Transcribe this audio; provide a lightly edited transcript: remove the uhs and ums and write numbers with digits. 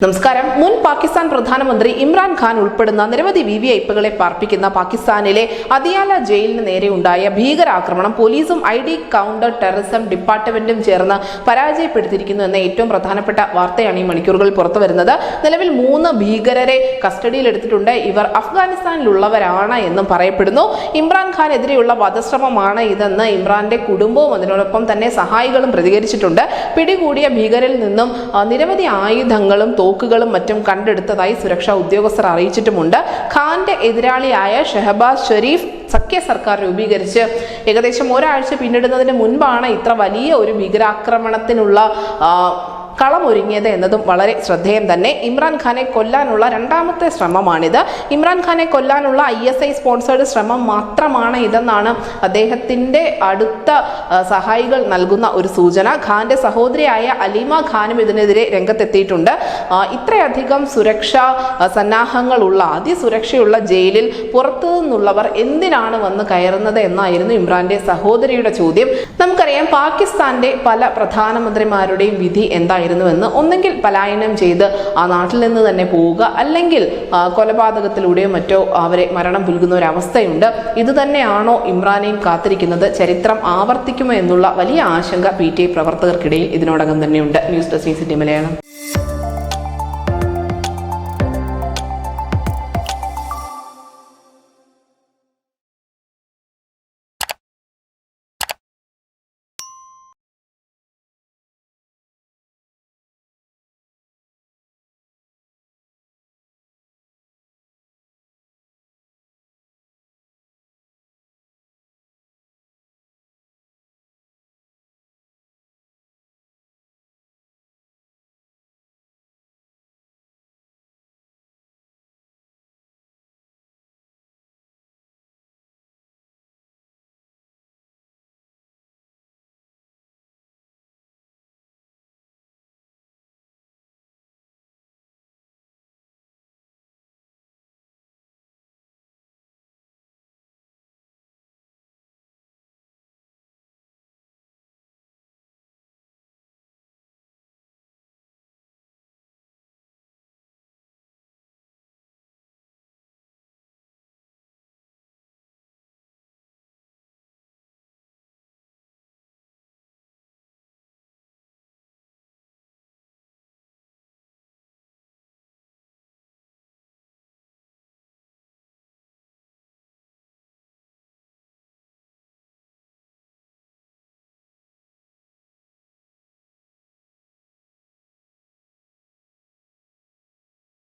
നമസ്കാരം. മുൻ പാകിസ്ഥാൻ പ്രധാനമന്ത്രി ഇമ്രാൻ ഖാൻ ഉൾപ്പെടുന്ന നിരവധി വിവിഐപികളെ പാർപ്പിക്കുന്ന പാകിസ്ഥാനിലെ അതിയാല ജയിലിന് നേരെ ഉണ്ടായ ഭീകരാക്രമണം പോലീസും ID കൗണ്ടർ ടെററിസം ഡിപ്പാർട്ട്മെന്റും ചേർന്ന് പരാജയപ്പെടുത്തിയിരിക്കുന്നു എന്ന ഏറ്റവും പ്രധാനപ്പെട്ട വാർത്തയാണ് ഈ മണിക്കൂറുകളിൽ പുറത്തു വരുന്നത്. നിലവിൽ 3 ഭീകരരെ കസ്റ്റഡിയിലെടുത്തിട്ടുണ്ട്. ഇവർ അഫ്ഗാനിസ്ഥാനിലുള്ളവരാണ് എന്നും പറയപ്പെടുന്നു. ഇമ്രാൻ ഖാനെതിരെയുള്ള വധശ്രമമാണ് ഇതെന്ന് ഇമ്രാന്റെ കുടുംബവും അതിനോടൊപ്പം തന്നെ സഹായികളും പ്രതികരിച്ചിട്ടുണ്ട്. പിടികൂടിയ ഭീകരിൽ നിന്നും നിരവധി ആയുധങ്ങളും തോക്കുകളും മറ്റും കണ്ടെടുത്തതായി സുരക്ഷാ ഉദ്യോഗസ്ഥർ അറിയിച്ചിട്ടുമുണ്ട്. ഖാന്റെ എതിരാളിയായ ഷഹബാസ് ഷെരീഫ് സഖ്യ സർക്കാർ രൂപീകരിച്ച് ഏകദേശം ഒരാഴ്ച പിന്നിടുന്നതിന് മുൻപാണ് ഇത്ര വലിയ ഒരു ഭീകരാക്രമണത്തിനുള്ള കളമൊരുങ്ങിയത് എന്നതും വളരെ ശ്രദ്ധേയം തന്നെ. ഇമ്രാൻഖാനെ കൊല്ലാനുള്ള രണ്ടാമത്തെ ശ്രമമാണിത്. ഇമ്രാൻഖാനെ കൊല്ലാനുള്ള ISI സ്പോൺസേർഡ് ശ്രമം മാത്രമാണ് ഇതെന്നാണ് അദ്ദേഹത്തിന്റെ അടുത്ത സഹായികൾ നൽകുന്ന ഒരു സൂചന. ഖാന്റെ സഹോദരിയായ അലീമ ഖാനും ഇതിനെതിരെ രംഗത്തെത്തിയിട്ടുണ്ട്. ഇത്രയധികം സുരക്ഷാ സന്നാഹങ്ങളുള്ള അതിസുരക്ഷയുള്ള ജയിലിൽ പുറത്തു നിന്നുള്ളവർ എന്തിനാണ് വന്ന് കയറുന്നത് എന്നായിരുന്നു ഇമ്രാന്റെ സഹോദരിയുടെ ചോദ്യം. നമുക്കറിയാം, പാകിസ്ഥാന്റെ പല പ്രധാനമന്ത്രിമാരുടെയും വിധി എന്തായിരുന്നു എന്ന്. ഒന്നെങ്കിൽ പലായനം ചെയ്ത് ആ നാട്ടിൽ നിന്ന് തന്നെ പോവുക, അല്ലെങ്കിൽ കൊലപാതകത്തിലൂടെയോ മറ്റോ അവരെ മരണം പുൽകുന്ന ഒരു അവസ്ഥയുണ്ട്. ഇത് തന്നെയാണോ ഇമ്രാനെയും കാത്തിരിക്കുന്നത്? ചരിത്രം ആവർത്തിക്കുമോ എന്നുള്ള വലിയ ആശങ്ക PTI പ്രവർത്തകർക്കിടയിൽ ഇതിനോടകം തന്നെയുണ്ട്. News desk Malayalam.